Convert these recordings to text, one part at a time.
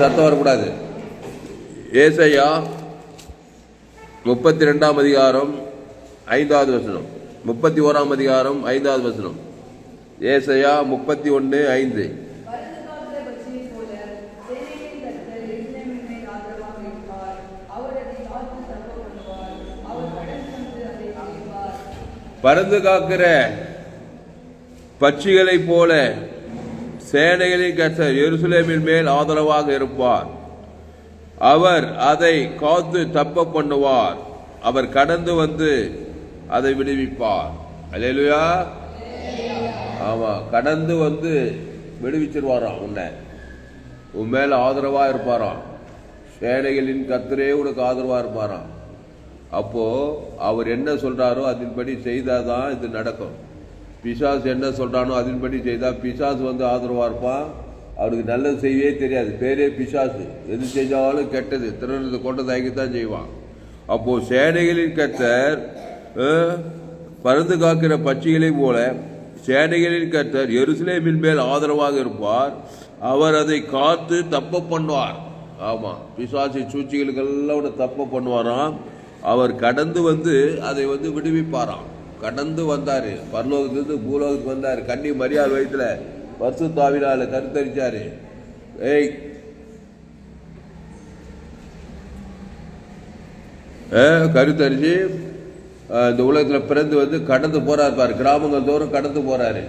சத்தம் வரக்கூடாது. ஏசாயா 32ஆம் அதிகாரம் 5வது வசனம், 31ஆம் அதிகாரம் 5வது வசனம். ஏசாயா 31:5. பறந்து காக்கிற பட்சிகளை போல சேனைகளின் கர்த்தர் எருசலேமின் மேல் ஆதரவாக இருப்பார். அவர் அதை காத்து தப்ப பண்ணுவார். அவர் கடந்து வந்து அதை விடுவிப்பார். அல்லேலூயா. ஆமா, கடந்து வந்து விடுவிச்சிருவாராம். உன் மேல ஆதரவா இருப்பாராம். சேனைகளின் கர்த்தரே உனக்கு ஆதரவா இருப்பாராம். அப்போ அவர் என்ன சொல்றாரோ அதன்படி செய்தாதான் இது நடக்கும். பிசாசு என்ன சொல்றானோ அதன்படி செய்தா பிசாசு வந்து ஆதரவா இருப்பான். அவருக்கு நல்லது செய்யவே தெரியாது. பேரே பிசாசு. எது செஞ்சாலும் கெட்டது, திறனது கொண்டதாகித்தான் செய்வான். அப்போ சேனைகளின் கர்த்தர் பறந்து காக்கிற பட்சிகளை போல சேனைகளின் கர்த்தர் எருசலேமின் மேல் ஆதரவாக இருப்பார். அவர் அதை காத்து தப்ப பண்ணுவார். ஆமா, பிசாசு சூழ்ச்சிகளுக்கெல்லாம் தப்ப பண்ணுவாராம். அவர் கடந்து வந்து அதை வந்து விடுவிப்பாராம். கடந்து வந்தாரு, பரலோகத்திலிருந்து பூலோகத்துக்கு வந்தாரு. கன்னி மரியாள் வயிற்றுல பரிசுத்த ஆவியால கருத்தரிச்சாரு. கருத்தரிச்சு இந்த உலகத்தில் பிறந்து வந்து கடந்து போறாரு பாரு. கிராமங்கள் தோறும் கடந்து போறாரு,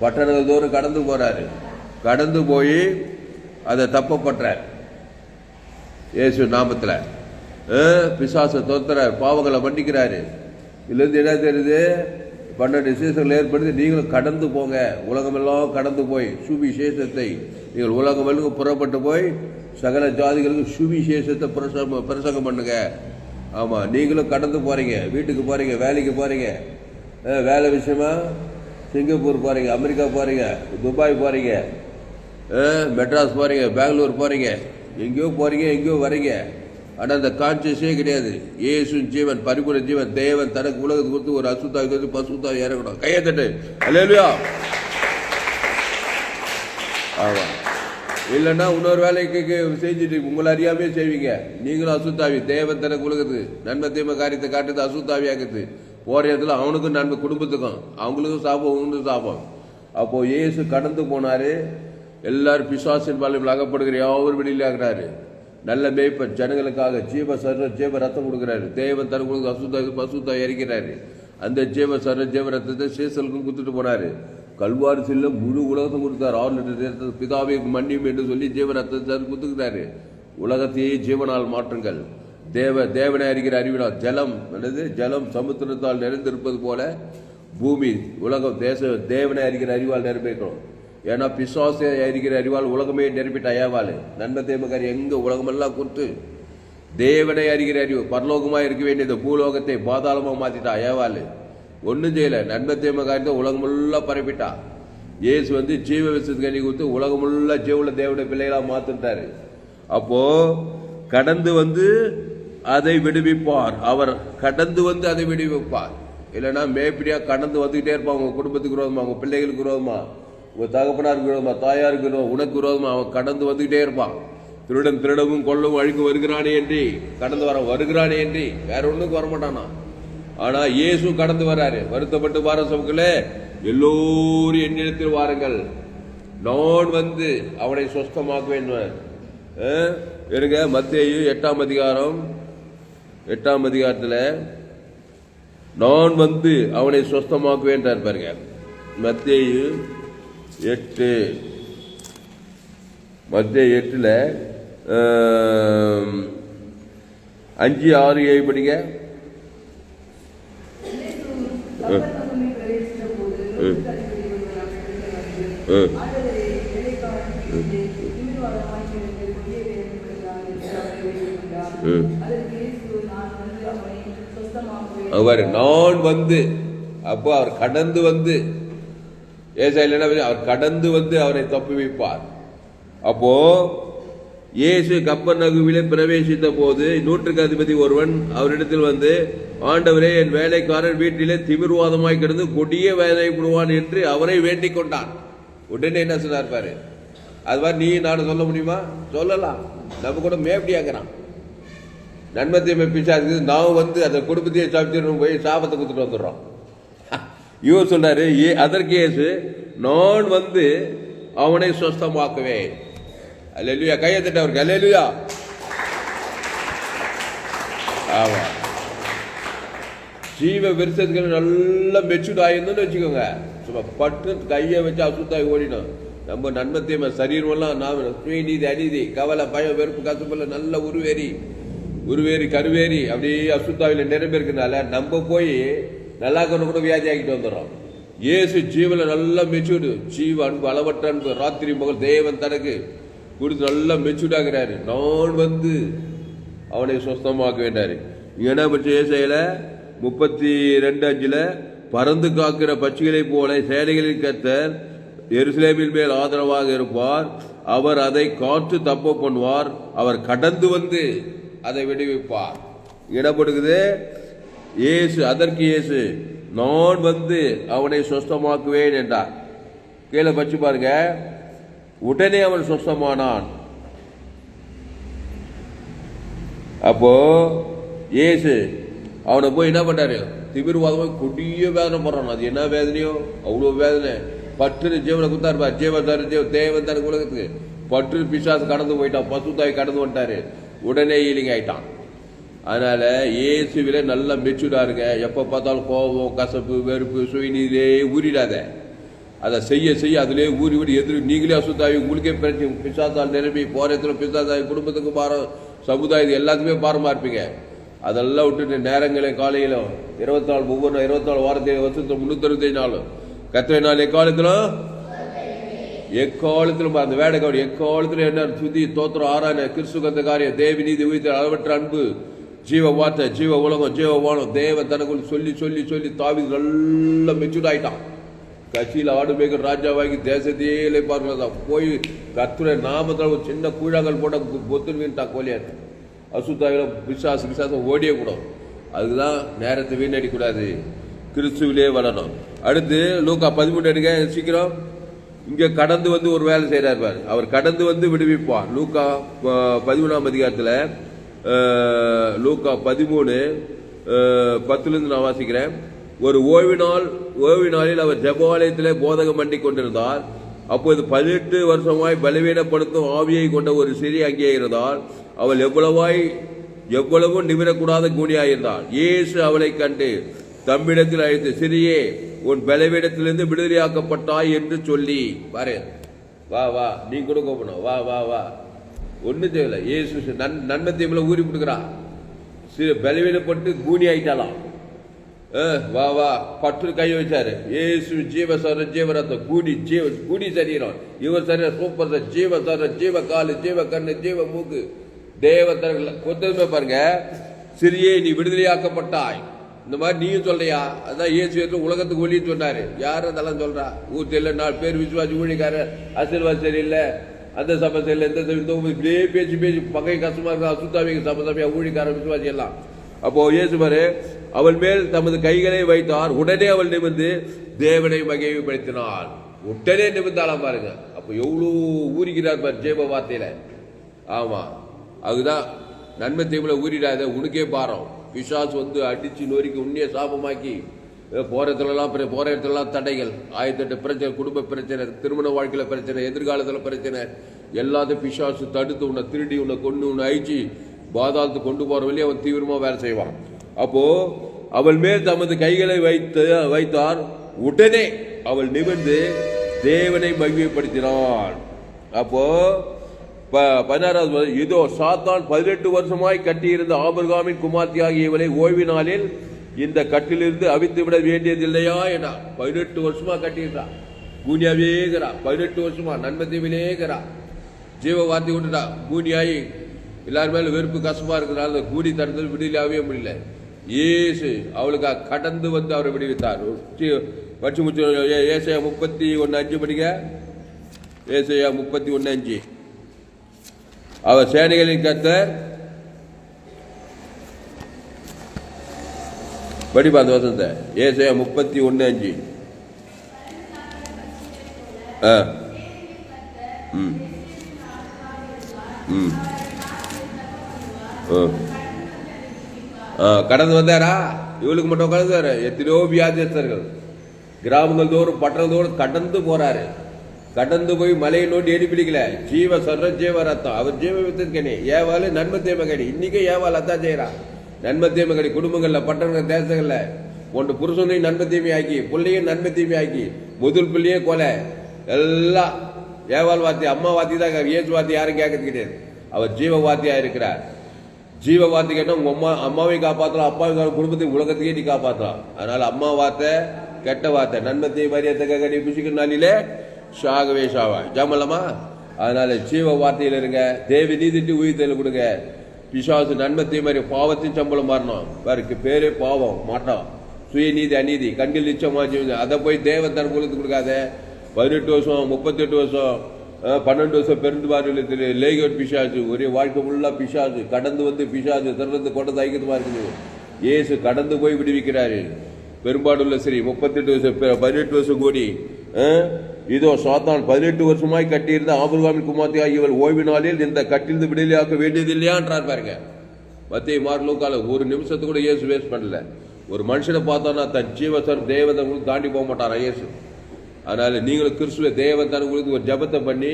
பட்டணங்கள் தோறும் கடந்து போறாரு. கடந்து போய் அதை தப்ப பண்றார் இயேசு நாமத்தில். பிசாசை தோத்துறாரு, பாவங்களை மன்னிக்கிறாரு. இதுலேருந்து என்ன தெரியுது? 12 விசேஷங்கள் ஏற்படுத்தி நீங்களும் கடந்து போங்க. உலகமெல்லாம் கடந்து போய் சுவிசேஷத்தை நீங்கள் உலகமெல்லாம் புறப்பட்டு போய் சகல ஜாதிகளுக்கு சுவிசேஷத்தை பிரசங்கம் பண்ணுங்க. ஆமா, நீங்களும் கடந்து போறீங்க. வீட்டுக்கு போறீங்க, வேலைக்கு போறீங்க, வேலை விஷயமா சிங்கப்பூர் போறீங்க, அமெரிக்கா போறீங்க, துபாய் போறீங்க, மெட்ராஸ் போறீங்க, பெங்களூர் போறீங்க, எங்கேயோ போறீங்க, எங்கேயோ வரீங்க. ஆனால் அந்த கான்சியஸே கிடையாது. இயேசு ஜீவன், பரிபூர்ண ஜீவன், தேவன் தனக்கு உலகத்துக்கு கொடுத்து ஒரு அசுத்தாவி கொடுத்து பசுத்தாவி இறக்கணும். கையை தட்டு. அல்லேலூயா. ஆமா, இல்லைன்னா இன்னொரு வேலைக்கு செஞ்சுட்டு உங்களை அறியாமே செய்வீங்க. நீங்களும் அசுத்தாவி. தேவன் தனக்கு உலகத்துக்கு நன்மை தீமை காரியத்தை காட்டுறது அசுத்தாவி ஆக்குது. போற இடத்துல அவனுக்கும் நன்மை, குடும்பத்துக்கும் அவங்களுக்கும் சாபம், அவங்களுக்கும் சாபம். அப்போ இயேசு கடந்து போனாரு. எல்லாரும் பிசாசின் பாலில் அகப்படுகிற யாரும் வெளியில் ஆகிறாரு. நல்ல மேய்ப்பன் ஜனங்களுக்காக ஜீவ ரத்தம் கொடுக்கிறாரு. தேவன் தனக்கு அசுத்தாவி பசுத்தாவி இறக்கிறாரு. அந்த ஜீவ ரத்தத்தை சேசலுக்கும் கொடுத்துட்டு போனாரு. கல்வாரி செல்ல முழு உலகத்தை கொடுத்தாரு. 6 லிட்டர் பிதாவை மன்னியும் என்று சொல்லி ஜீவ ரத்தத்தை கொடுத்துக்கிறாரு. உலகத்தையே ஜீவனால் மாற்றுங்கள். தேவனை அறிகிற அறிவினால் ஜலம் சமுத்திரத்தால் நிறைந்திருப்பது போல பூமி உலகம் தேவனை அறிகிற அறிவால் நிரம்பிக்கணும். ஏன்னா பிசாசை அறிகிற அறிவால் உலகமே நிரப்பிட்ட அயவாள். நன்மை தேமக்காரி எங்க உலகமெல்லாம் கொடுத்து தேவனை அறிகிற அறிவு பரலோகமா இருக்க வேண்டியது பூலோகத்தை பாதாளமா மாத்திட்டா அயவாள். ஒன்றும் செய்யல. நன்மை தேமக்காரி உலகமெல்லாம் பரப்பிட்டா. இயேசு வந்து ஜீவ விசத்துக்கு கனி கொடுத்து உலகமுள்ள ஜீவுல தேவனுடைய பிள்ளைகளா மாத்திட்டாரு. அப்போ கடந்து வந்து அதை விடுவிப்பார். அவர் கடந்து வந்து அதை விடுவிப்பார். இல்லைன்னா மேப்பிடியா கடந்து வந்துகிட்டே இருப்பான். உங்க குடும்பத்துக்கு விரோதமா, உங்க பிள்ளைகளுக்கு விரோதமா, உங்க தகப்பனாருக்கு விரோதமா, தாயாருக்கு விரோதமா, உனக்கு விரோதமா அவன் கடந்து வந்துகிட்டே இருப்பான். திருடன் திருடவும் கொள்ளவும் அழிக்க வருகிறானே என்று கடந்து வருகிறானே என்று வேற ஒண்ணுக்கு வரமாட்டானா. ஆனா இயேசு கடந்து வராரு. வருத்தப்பட்டு வார சமூகங்களே, எல்லோரும் என்னிடத்தில் வாருங்கள், நான் வந்து அவனை சொஸ்தமாக்குவேன். இருங்க, மத்தேயு 8ஆம் அதிகாரம் 8ஆம் அதிகாரத்தில் நான் வந்து அவனை சொஸ்தமாக்குவேன் பாருங்க. மத்தேயு 8 8ல் 5, 6, 7 படிங்க. அவர் நான் வந்து, அப்போ அவர் கடந்து வந்து, அவர் கடந்து வந்து அவரை தப்பி வைப்பார். அப்போ இயேசு கப்பர்நகூமிலே பிரவேசித்த போது 100க்கு அதிபதி ஒருவன் அவரிடத்தில் வந்து, ஆண்டவரே, என் வேலைக்காரன் வீட்டிலே திமிர்வாதமாய் கிடந்து கொடிய வேதனைப்படுவான் என்று அவரை வேண்டிக் கொண்டான். உடனே என்ன சொன்னார் பாரு, அது மாதிரி நீ நானும் சொல்ல முடியுமா? சொல்லலாம். நம்ம கூட மேப்படியாக்குறான். நன்மை தீமை பிசாசு நான் வந்து அந்த குடும்பத்தையே சாப்பிட்டு போய் சாபத்தை கொடுத்துட்டு வந்துடுறோம். இவர் சொல்றாரு, அதற்கு இயேசு, நான் வந்து அவனை சொஸ்தமாக்குவேன். அல்லேலூயா. கையை தட்ட அவருக்கு. அல்லேலூயா. ஆமா. ஜீவ விருத்தத்துக்கு நல்லா மெச்சூர்ட் ஆயிருந்தோன்னு வச்சுக்கோங்க, சும்மா பட்டு கையை வச்சு அசுத்தாய் ஓடினோம். நம்ம நன்மை தீமை சரீரம் நாம் சுயநீதி அநீதி கவலை பயம் வெறுப்பு கசுப்பல்ல நல்ல உருவேறி கருவேறி அப்படியே அசுத்தாவில நிரம்பியிருக்கனால நம்ம போய் நல்லா கூட வியாதி ஆகிட்டு வந்துடுறோம். இயேசு ஜீவனை நல்லா மெச்சூர்டு, ஜீவ அன்பு அளவற்ற அன்பு ராத்திரி மகள் தேவன் தனக்கு கொடுத்து நல்லா மெச்சூர்ட் ஆகிறாரு. நான் வந்து அவனை சொஸ்தமாக்க வேண்டாரு. என்ன பற்றி ஏசாயில 32:5 பறந்து காக்கிற பட்சிகளை போல சேனைகளில் கர்த்தர் எருசலேமின் மேல் ஆதரவாக இருப்பார். அவர் அதை காற்று தப்ப பண்ணுவார். அவர் கடந்து வந்து அதை விடுவிப்பார். இடப்படுகிறது இயேசு. அதற்கு இயேசு, நான் வந்து அவனை சொஸ்தமாக்குவேன் என்றார். கீழே பச்சு பாருங்க. உடனே அவன் சொஸ்தமானான். அப்போ இயேசு அவனை போய் என்ன பண்ணாரு? திமிர்வாதமாக கொடிய வேதனை போடுறான். அது என்ன வேதனையோ, அவ்வளோ வேதனை. பற்று ஜீவனை குத்தாருப்பா. தேவன் தனக்கு உலகத்துக்கு பற்று பிசாசு கடந்து போயிட்டான். பசுத்தாய் கடந்து வந்துட்டாரு. உடனே ஈலிங் ஆயிட்டான். அதனால இயேசுவில நல்லா மெச்சூர்டா இருங்க. எப்ப பார்த்தாலும் கோபம் கசப்பு வெறுப்பு சுயநீதியிலே ஊறிடாத. அதை செய்ய அதுலேயே ஊறி விட எதிர்ப்பு நீங்களே அசுத்தாவி உங்களுக்கே பிரச்சனை. பிசாசால் நிரம்பி போரத்துல பிசாசாவி குடும்பத்துக்கு பாரம், சமுதாயத்துக்கு எல்லாத்துக்குமே பாரமா இருப்பீங்க. அதெல்லாம் விட்டுட்டு நேரங்களையும் காலையிலும் 24 வாரத்தையும் வருஷத்துல 365 நாளும் கத்திரை நாள் எக்காலத்திலும் அந்த வேடக்காடு எக்காலத்திலும் என்ன சுத்தி தோத்திரம் ஆரான கிறிஸ்து கந்த காரியம் தேவி நீதி உயிர் அளவற்ற அன்பு ஜீவ வார்த்தை ஜீவ உலகம் ஜீவ வானம் தேவ தனக்குள் சொல்லி சொல்லி சொல்லி தாவி நல்ல மெச்சூர்ட் ஆயிட்டான். கட்சியில் ஆடு மேய்க்கிற ராஜாவாகி தேசத்தையே பார்க்கலாம். போய் கத்துரை நாமத்தில் ஒரு சின்ன கூழாங்கல் போட்ட பொத்துருவின்ட்டான் கோலியார். அசுத்தாவில விசாசம் ஓடிய கூடும். அதுதான் நேரத்தை வீணடிக்கூடாது. கிறிஸ்துவிலே வளரணும். அடுத்து லூக்கா 13 எடுங்க சீக்கிரம். இங்க கடந்து வந்து ஒரு வேலை செய்யறாரு பாரு. அவர் கடந்து வந்து விடுவிப்பார். லூக்கா 13ஆம் அதிகாரத்தில் லூக்கா 13:10 நான் வாசிக்கிறேன். ஒரு ஓய்வு நாளில் அவர் ஜெபாலயத்திலே போதகம் பண்ணி கொண்டிருந்தார். அப்போது 18 வருஷமாய் பலவீனப்படுத்தும் ஆவியை கொண்ட ஒரு சிறிய அங்கே இருந்தால் அவள் எவ்வளவும் நிமிரக்கூடாத கூனியாயிருந்தாள். இயேசு அவளை கண்டு தம்மிடத்தில் அழைத்து, சிறியே உன் பலவீனத்திலிருந்து விடுதலையாக்கப்பட்டாய் என்று சொல்லி பாரு. வா வா நீ கூட கோபணும். வா வா வா ஒண்ணு தேவையில்லை. இயேசு நன்மை தீமையில ஊறி கொடுக்குறா. பலவீனப்பட்டு கூனி ஆயிட்டாலாம். வா வா பற்று கை வச்சாரு. இயேசு ஜீவசர ஜீவரத்தம் கூடி சரீரம். இவர் சரீரம் சூப்பர் சார். ஜீவசர ஜீவ காலு ஜீவ கண்ணு ஜீவ மூக்கு தேவத்தர்கள் கொத்தமே பாருங்க. சிறியே நீ விடுதலையாக்கப்பட்டாய். இந்த மாதிரி நீயும் சொல்றியா? அதான் இயேசு உலகத்துக்கு ஒளின்னு சொன்னாரு. யாரும் அதெல்லாம் சொல்றா? ஊர்ல 4 பேர் விசுவாசி ஊழிக்கார ஆசீர்வாதம் சரியில்லை, அந்த சபை சரியில்லை, இந்த இப்படியே பேச்சு பகை கஷ்டமா இருக்கா. அசுத்தாவிக்கு சபையா ஊழிக்கார விசுவாசி எல்லாம். அப்போ இயேசு பாரு, அவள் மேல் தமது கைகளை வைத்தார். உடனே அவள் நிமிர்ந்து தேவனை மகிமைப்படுத்தினாள். உடனே நிமிர்ந்தாலாம் பாருங்க. அப்போ எவ்வளவு ஊறிக்கிறார் பாரு ஜெப வார்த்தையில. ஆமா, அதுதான் நன்மை தீமையில ஊறிடாத. உனக்கே பாரம். பிசாசு வந்து அடிச்சு நொறுக்கி உன்னைய சாபமாக்கி போற இடத்துலலாம் தடைகள், 1008 பிரச்சனை, குடும்ப பிரச்சனை, திருமண வாழ்க்கையில பிரச்சனை, எதிர்காலத்துல பிரச்சனை, எல்லாத்தையும் பிசாசு தடுத்து உன்னை திருடி உன்னை கொண்டு உன்னை அழிச்சு பாதாளத்து கொண்டு போற வழியே அவன் தீவிரமா வேலை செய்வான். அப்போ அவள் மேல் தமது கைகளை வைத்தார். உடனே அவள் நிமிர்ந்து தேவனை மகிமைப்படுத்தினாள். அப்போ 16வது, இதோ சாத்தான் 18 வருஷமாய் கட்டியிருந்த ஆபிரகாமின் குமார்த்தியாகிய இவளை ஓய்வு நாளில் இந்த கட்டிலிருந்து அவித்து விட வேண்டியதில்லையா என 18 வருஷமா கட்டிடுறா. கூனியாவேகிறா. 18 வருஷமா நன்மை தீவிலேகிறா. ஜீவ வார்த்தை கொண்டுட்டா. கூனியாயி எல்லாரும் மேல வெறுப்பு கஷ்டமா இருக்கிறனால கூடி தடுத்தது விடுதலையாவே முடியல. ஏசு அவளுக்கு கடந்து வந்து அவரை விடுவித்தார். பட்சி முச்சு ஏசாயா 31:5 படிக்க. ஏசாயா 31:5. அவர் சேனைகளின் கர்த்தர் படிப்பா அந்த வசனத்தை. ஏசாயா 31:5. ம் கடந்து வந்தாரா? இவளுக்கு மட்டும் உட்காந்துவாரு. எத்தனையோ வியாதியஸ்தர்கள் கிராமங்கள் தோறும் பட்டணம் தோறும் கடந்து போறாரு. கடந்து போய் மலையை நோண்டி எடி பிடிக்கல. ஜீவ சொல்ற ஜீவ ரத்தம். அவர் ஜீவ வித்துக்கணி ஏவாலு நன்மை தீமகடி. இன்னைக்கு ஏவாள் அதான் செய்யறான். நன்மை தீமகடி குடும்பங்கள்ல பட்டணங்கள் தேசங்கள்ல ஒன்று புருஷனையும் நன்மை தீமை ஆக்கி பிள்ளையும் நன்மை தீமை ஆக்கி முதல் பிள்ளையே கொலை எல்லாம் ஏவாள் வாத்தி அம்மா வாத்தி தான். ஏசு வாத்தி யாரும் கேட்கறது கிடையாது. அவர் ஜீவ வாத்தியா இருக்கிறார். ஜீவ வார்த்தை கேட்டா உங்க அம்மாவையும் காப்பாற்றலாம், அப்பாவையும் குடும்பத்தையும் உலகத்தையே நீ காப்பாற்றலாம். அதனால அம்மா வார்த்தை கெட்ட வார்த்தை நன்மத்தை மரியாதை கடி புசிக்கிற நாளிலே ஷாகவே ஷாவா ஜாமல்லமா. அதனால ஜீவ வார்த்தையில் இருங்க. தேவி நீதிட்டு உயிர்த்தல் கொடுங்க. பிசாசு நன்மத்தை மாதிரி பாவத்தின் சம்பளம் மாறணும். வேறுக்கு பேரே பாவம் மாட்டான். சுயநீதி அநீதி கண்கள் நிச்சயமா அதை போய் தேவன் தன் குலத்துக்கு கொடுக்காத. 18 வருஷம் 38 வருஷம் 12 வருஷம் பெருந்துபார்வையில் லேகோட் பிசாசு ஒரே வாழ்க்கை ஃபுல்லா பிசாசு கடந்து வந்து பிசாசு திறந்து கொண்டது ஐக்கியமா இருக்குது. இயேசு கடந்து போய் விடுவிக்கிறாரு. பெரும்பாடுள்ள சரி 38 வருஷம் 18 வருஷம் கூடி இதோ சாத்தான் 18 வருஷமாய் கட்டியிருந்த ஆபிரகாமின் குமார்த்தி ஆகியவள் ஓய்வு நாளில் இந்த கட்டிலிருந்து விடுதலையாக்க வேண்டியது இல்லையான்றார் பாருங்க. மத்திய மார்லூக்கால ஒரு நிமிஷத்து கூட இயேசு வேஸ்ட் பண்ணல. ஒரு மனுஷனை பார்த்தானா தன் ஜீவசர் தேவதங்களுக்கு தாண்டி போக மாட்டாரா இயேசு. அதனால நீங்களும் கிறிஸ்துவ தேவன் தான் உங்களுக்கு ஒரு ஜபத்தை பண்ணி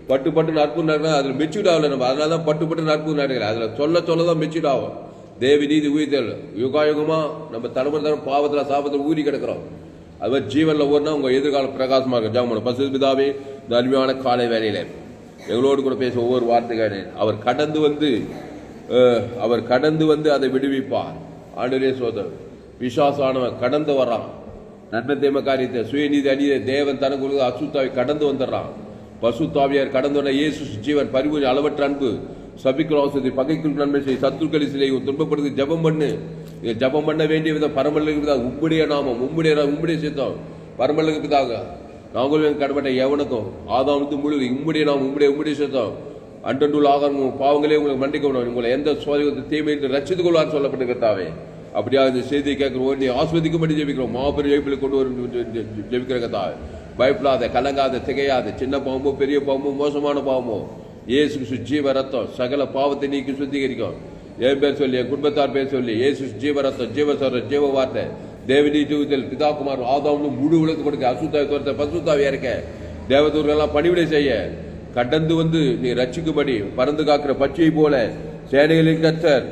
பட்டு பட்டு நட்பு நடக்கணும். அதுல மெச்சூர்ட் ஆகல நம்ம. அதனாலதான் பட்டு பட்டு நட்பு நடக்கல. அதுல சொல்லதான் மெச்சூர்ட் ஆகும். தேவி நீதி உயிர்த்தல் யுகாயுகமா நம்ம தலைமுறை பாவத்துல சாபத்தில் ஊறி கிடக்கிறோம். அது ஜீவன்ல ஓடுனா உங்க எதிர்கால பிரகாசமா இருக்கும். ஜாமன் பசு பிதாவே இந்த அருமையான காலை வேலையில எங்களோடு கூட பேச ஒவ்வொரு வார்த்தைகள் அவர் கடந்து வந்து அதை விடுவிப்பார். ஆண்டவரே சோதர் பிசாசானவன் கடந்து வர்றான். நன்மை தேம காரியத்தை சுயநீதி அநீதி தேவன் தனக்கு அசுத்தாவை கடந்து வந்துடுறான். பசுத்தாவியார் கடந்து வந்த இயேசு ஜீவன் பரிபூர்ண அளவற்ற அன்பு சபிக்கிறோம் வசதி பகைக்குள் நன்மை செய் சத்துருக்களை சிலை துன்பப்படுத்தி ஜபம் பண்ணு. ஜபம் பண்ண வேண்டிய விதம் பரமலுக்கு உம்முடைய நாமம் உம்முடைய சித்தம் பரமலுக்கு பிதாக நாங்களும் கடப்பட்ட எவனுக்கும் ஆதாமுக்கு முழு உம்முடைய நாமம் உம்முடைய சித்தம் அன்றண்டுள்ள ஆகாரம் பாவங்களே உங்களுக்கு மன்னிக்கணும். உங்களை எந்த சோதனை தீமை ரட்சித்துக் கொள்வார் சொல்லப்பட்டிருக்கத்தாவே. அப்படியா இந்த செய்தியை கேட்கிறோம். நீ ஆஸ்வதிக்கும்படி ஜெபிக்கிறோம். மாபெரும் ஜெயிப்பில் கொண்டு வரும் ஜெபிக்கிற கத்தாவே. பயப்படாத கலங்காத திகையாத. சின்ன பாவமோ பெரிய பாவமோ மோசமான பாவமோ இயேசு ஜீவ ரத்தம் சகல பாவத்தை நீக்கி சுத்திகரிக்கும். என் பேர் சொல்லி என் குடும்பத்தார் பேர் சொல்லி இயேசு ஜீவ ரத்தம் ஜீவ சொல்ற ஜீவ வார்த்தை தேவனி ஜீவித்தல் பிதாகுமார் ஆதாம்னு முழு உலகத்து கொடுக்க அசுத்தாவை துரத்த பசுத்தாவியா இருக்க தேவதூர்களெல்லாம் பணிவிடை செய்ய கடந்து வந்து நீ ரட்சிக்கும்படி பறந்து காக்கிற பச்சையை போல சேனைகளின் கர்த்தர்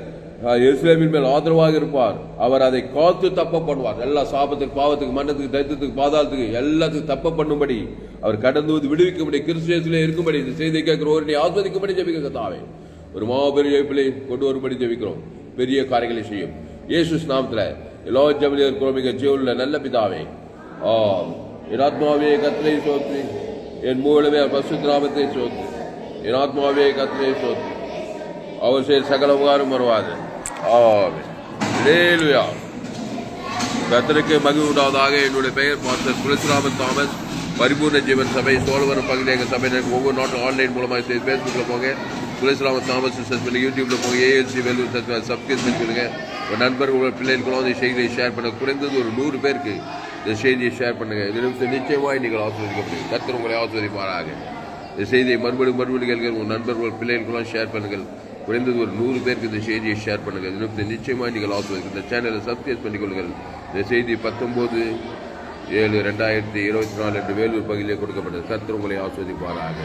எருசலேமின் மேல் ஆதரவாக இருப்பார். அவர் அதை காத்து தப்ப பண்ணுவார். எல்லா சாபத்துக்கு பாவத்துக்கு மன்னத்துக்கு தைத்தத்துக்கு பாதாளத்துக்கு எல்லாத்துக்கும் தப்ப பண்ணும்படி அவர் கடந்து வந்து விடுவிக்கும்படி கிறிஸ்துவிலே இருக்கும்படி இந்த செய்தியை கேட்கிறோம். நீ ஆஸ்வதிக்கும்படி ஜெபிக்க தாவே ஒரு மாபெரும் ஜெயிப்பிலை கொண்டு வரும்படி ஜெபிக்கிறோம். பெரிய காரியங்களை செய்யும் இயேசு நாமத்துல எல்லா ஜெபத்திலும் இருக்கிறோம். மிக ஜீவனுள்ள நல்ல பிதாவே. என் ஆத்மாவே கர்த்தரை ஸ்தோத்திரி. என் மூலமே பரிசுத்த நாமத்தை ஸ்தோத்திரி. என் ஆத்மாவே கர்த்தரை ஸ்தோத்திரி. அவர் செய்த சகல உபகாரம் வருவாது. கர்த்தருக்கு மகிழ்வு உண்டாவதாக. என்னுடைய பெயர் பாஸ்டர் துளசிராமன் தாமஸ். பரிபூர்ண ஜீவன் சபை சோழவரம் பகுதியில் எங்கள் சபை ஒவ்வொரு நாட்டும் ஆன்லைன் மூலமாக ஃபேஸ்புக்கில் போங்க. துளசிராமன் தாமஸ் சர்ச் பண்ணி யூடியூப்ல போங்க. ஏஎல்சி வேலூர் சப்ஸ்கிரைப் பண்ணிக்கொள்ளுங்க. ஒரு நண்பர் உங்கள் பிள்ளைகளுக்கும் இந்த செய்தியை ஷேர் பண்ணுங்க. குறைந்தது ஒரு 100 பேருக்கு இந்த செய்தியை ஷேர் பண்ணுங்க. இதில் நிச்சயமாய் நீங்கள் ஆஸ்வதிக்கப்படுங்க. கர்த்தர் உங்களை ஆஸ்வதிப்பாராக. இந்த செய்தியை மறுபடியும் கேட்க உங்கள் நண்பர்கள் பிள்ளைகளுக்கெல்லாம் ஷேர் பண்ணுங்கள். குறைந்தது ஒரு 100 பேருக்கு இந்த செய்தியை ஷேர் பண்ணுங்கள். நிச்சயமாக நீங்கள் ஆஸ்வதிக்க இந்த சேனலை சப்ஸ்கிரைப் பண்ணிக்கொள்ளுங்கள். இந்த செய்தி 19/7/2024 என்று வேலூர் பகுதியிலே கொடுக்கப்பட்டது. கர்த்தர் உங்களை ஆஸ்வதிப்பாராக.